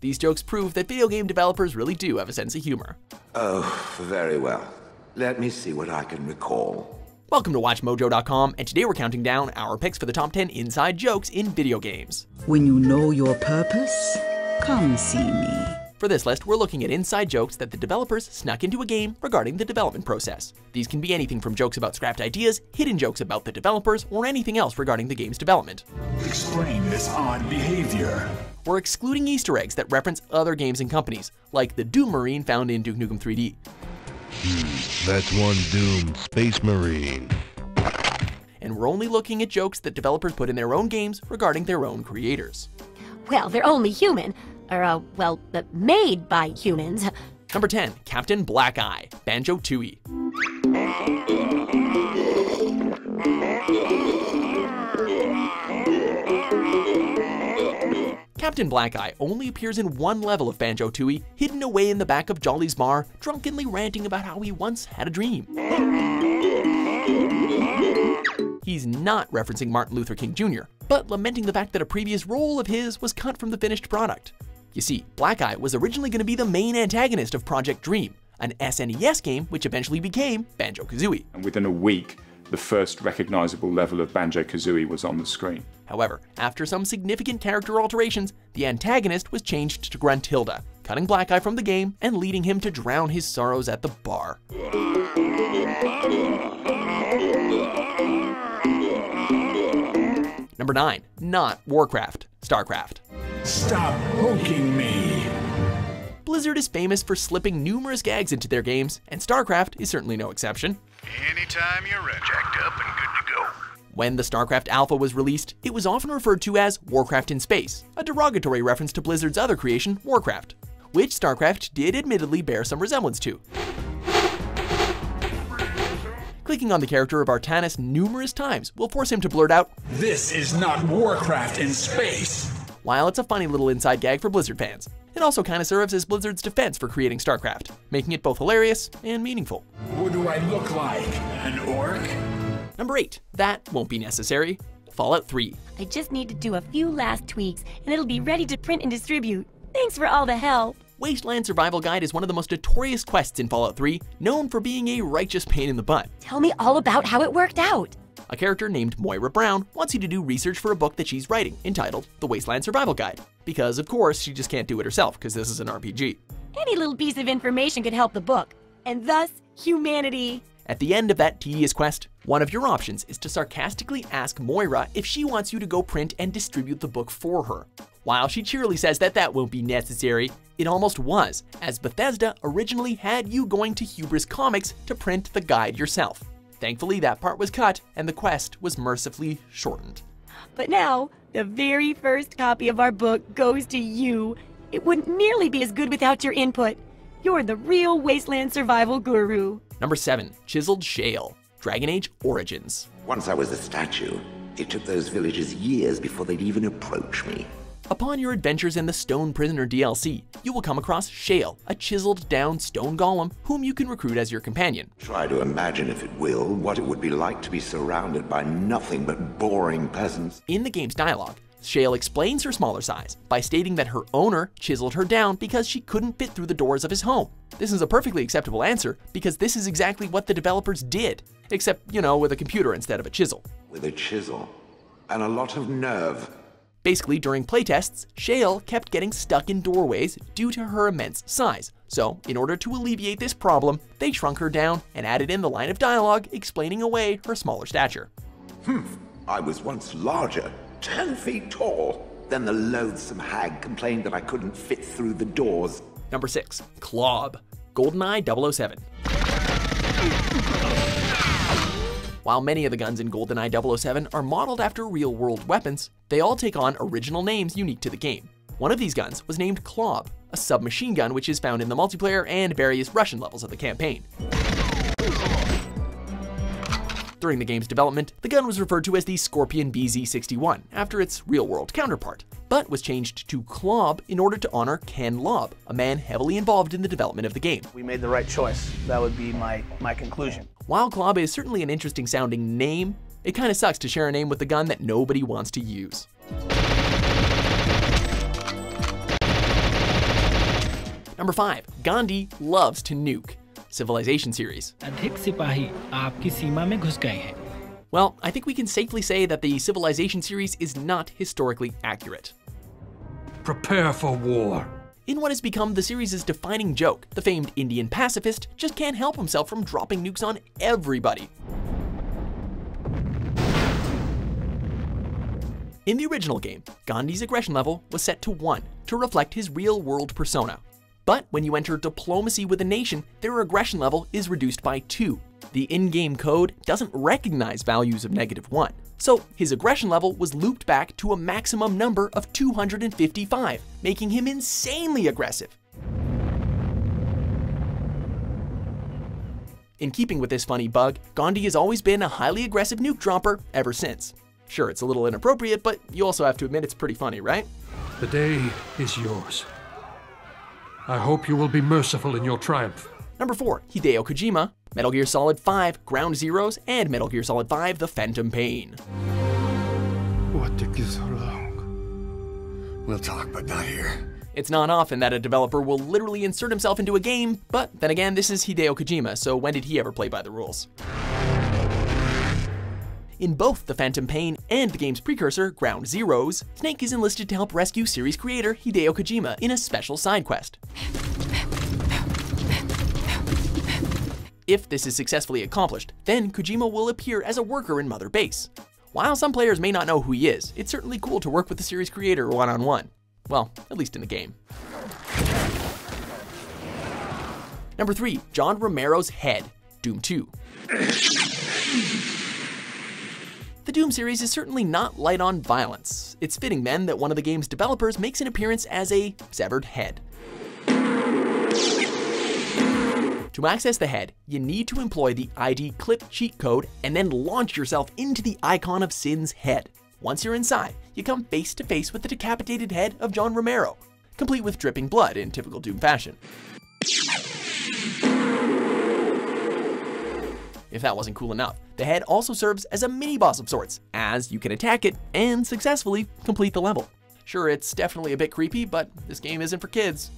These jokes prove that video game developers really do have a sense of humor. Oh, very well. Let me see what I can recall. Welcome to WatchMojo.com, and today we're counting down our picks for the top 10 inside jokes in video games. When you know your purpose, come see me. For this list, we're looking at inside jokes that the developers snuck into a game regarding the development process. These can be anything from jokes about scrapped ideas, hidden jokes about the developers, or anything else regarding the game's development. Explain this odd behavior. We're excluding Easter eggs that reference other games and companies, like the Doom Marine found in Duke Nukem 3D. That's one Doom Space Marine. And we're only looking at jokes that developers put in their own games regarding their own creators. Well, they're only human. Or, made by humans. Number 10, Captain Blackeye, Banjo-Tooie. Captain Blackeye only appears in one level of Banjo-Tooie, hidden away in the back of Jolly's bar, drunkenly ranting about how he once had a dream. He's not referencing Martin Luther King Jr., but lamenting the fact that a previous role of his was cut from the finished product. You see, Blackeye was originally going to be the main antagonist of Project Dream, an SNES game which eventually became Banjo-Kazooie. And within a week, the first recognizable level of Banjo-Kazooie was on the screen. However, after some significant character alterations, the antagonist was changed to Gruntilda, cutting Blackeye from the game and leading him to drown his sorrows at the bar. Number 9, not Warcraft, StarCraft. Stop poking me. Blizzard is famous for slipping numerous gags into their games, and StarCraft is certainly no exception. Anytime you're ready, jacked up and good to go. When the StarCraft Alpha was released, it was often referred to as Warcraft in Space, a derogatory reference to Blizzard's other creation, Warcraft, which StarCraft did admittedly bear some resemblance to. Clicking on the character of Artanis numerous times will force him to blurt out, "This is not Warcraft in space." While it's a funny little inside gag for Blizzard fans, it also kind of serves as Blizzard's defense for creating StarCraft, making it both hilarious and meaningful. What do I look like? An orc? Number 8, that won't be necessary, Fallout 3. I just need to do a few last tweaks, and it'll be ready to print and distribute. Thanks for all the help. Wasteland Survival Guide is one of the most notorious quests in Fallout 3, known for being a righteous pain in the butt. Tell me all about how it worked out. A character named Moira Brown wants you to do research for a book that she's writing, entitled The Wasteland Survival Guide. Because, of course, she just can't do it herself, because this is an RPG. Any little piece of information could help the book, and thus, humanity. At the end of that tedious quest, one of your options is to sarcastically ask Moira if she wants you to go print and distribute the book for her. While she cheerily says that that won't be necessary, it almost was, as Bethesda originally had you going to Hubris Comics to print the guide yourself. Thankfully, that part was cut, and the quest was mercifully shortened. But now, the very first copy of our book goes to you. It wouldn't nearly be as good without your input. You're the real wasteland survival guru. Number 7, Chiseled Shale, Dragon Age Origins. Once I was a statue, it took those villagers years before they'd even approach me. Upon your adventures in the Stone Prisoner DLC, you will come across Shale, a chiseled down stone golem whom you can recruit as your companion. Try to imagine, if it will, what it would be like to be surrounded by nothing but boring peasants. In the game's dialogue, Shale explains her smaller size by stating that her owner chiseled her down because she couldn't fit through the doors of his home. This is a perfectly acceptable answer because this is exactly what the developers did, except, with a computer instead of a chisel. With a chisel and a lot of nerve. Basically, during playtests, Shale kept getting stuck in doorways due to her immense size. So, in order to alleviate this problem, they shrunk her down and added in the line of dialogue explaining away her smaller stature. I was once larger, 10 feet tall. Then the loathsome hag complained that I couldn't fit through the doors. Number 6, Klobb, GoldenEye 007. While many of the guns in GoldenEye 007 are modeled after real-world weapons, they all take on original names unique to the game. One of these guns was named Klobb, a submachine gun which is found in the multiplayer and various Russian levels of the campaign. During the game's development, the gun was referred to as the Scorpion BZ-61, after its real-world counterpart, but was changed to Klobb in order to honor Ken Lobb, a man heavily involved in the development of the game. We made the right choice. That would be my conclusion. While Klobb is certainly an interesting sounding name, it kinda sucks to share a name with a gun that nobody wants to use. Number 5. Gandhi loves to nuke. Civilization series. अधिक सिपाही आपकी सीमा में घुस गए हैं. Well, I think we can safely say that the Civilization series is not historically accurate. Prepare for war. In what has become the series' defining joke, the famed Indian pacifist just can't help himself from dropping nukes on everybody. In the original game, Gandhi's aggression level was set to 1 to reflect his real-world persona. But when you enter diplomacy with a nation, their aggression level is reduced by 2. The in-game code doesn't recognize values of -1, so his aggression level was looped back to a maximum number of 255, making him insanely aggressive. In keeping with this funny bug, Gandhi has always been a highly aggressive nuke dropper ever since. Sure, it's a little inappropriate, but you also have to admit it's pretty funny, right? The day is yours. I hope you will be merciful in your triumph. Number 4. Hideo Kojima, Metal Gear Solid 5 Ground Zeroes, and Metal Gear Solid 5 The Phantom Pain. What took you so long? We'll talk, but not here. It's not often that a developer will literally insert himself into a game, but then again, this is Hideo Kojima, so when did he ever play by the rules? In both The Phantom Pain and the game's precursor, Ground Zeroes, Snake is enlisted to help rescue series creator Hideo Kojima in a special side quest. If this is successfully accomplished, then Kojima will appear as a worker in Mother Base. While some players may not know who he is, it's certainly cool to work with the series creator one-on-one. Well, at least in the game. Number 3. John Romero's Head, Doom 2. The Doom series is certainly not light on violence. It's fitting then that one of the game's developers makes an appearance as a severed head. To access the head, you need to employ the ID clip cheat code and then launch yourself into the icon of Sin's head. Once you're inside, you come face to face with the decapitated head of John Romero, complete with dripping blood in typical Doom fashion. If that wasn't cool enough, the head also serves as a mini-boss of sorts, as you can attack it and successfully complete the level. Sure, it's definitely a bit creepy, but this game isn't for kids.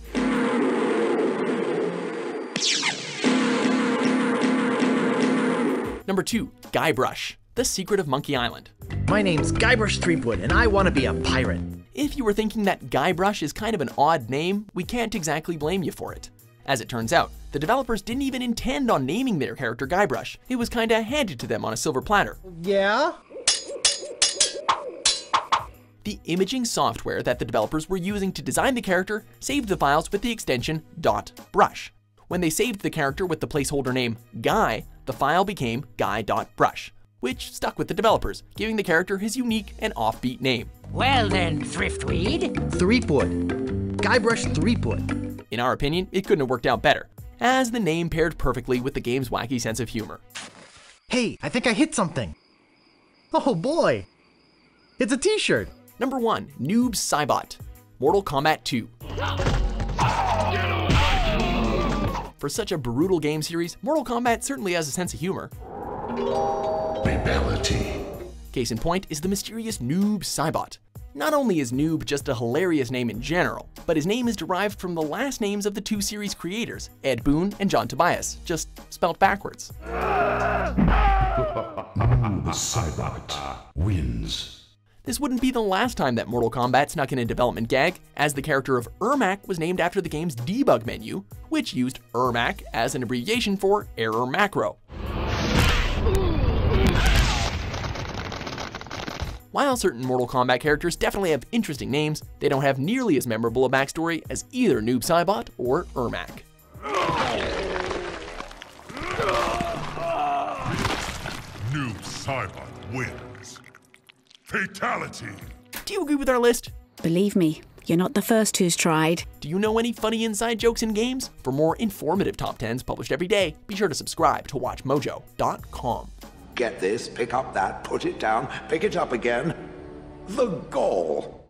Number 2. Guybrush, The Secret of Monkey Island. My name's Guybrush Threepwood, and I want to be a pirate. If you were thinking that Guybrush is kind of an odd name, we can't exactly blame you for it. As it turns out, the developers didn't even intend on naming their character Guybrush. It was kinda handed to them on a silver platter. Yeah? The imaging software that the developers were using to design the character saved the files with the extension .brush. When they saved the character with the placeholder name Guy, the file became guy.brush, which stuck with the developers, giving the character his unique and offbeat name. Well then, Thriftweed. Threepwood. Guybrush Threepwood. In our opinion, it couldn't have worked out better, as the name paired perfectly with the game's wacky sense of humor. Hey, I think I hit something. Oh boy, it's a t-shirt. Number 1. Noob Saibot, Mortal Kombat 2. For such a brutal game series, Mortal Kombat certainly has a sense of humor. Rebellity. Case in point is the mysterious Noob Saibot. Not only is Noob just a hilarious name in general, but his name is derived from the last names of the 2 series creators, Ed Boon and John Tobias, just spelled backwards. Noob Saibot wins. This wouldn't be the last time that Mortal Kombat snuck in a development gag, as the character of Ermac was named after the game's debug menu, which used Ermac as an abbreviation for error macro. While certain Mortal Kombat characters definitely have interesting names, they don't have nearly as memorable a backstory as either Noob Saibot or Ermac. Noob Saibot wins. Fatality. Do you agree with our list? Believe me, you're not the first who's tried. Do you know any funny inside jokes in games? For more informative top 10s published every day, be sure to subscribe to WatchMojo.com. Get this, pick up that, put it down, pick it up again. The gall.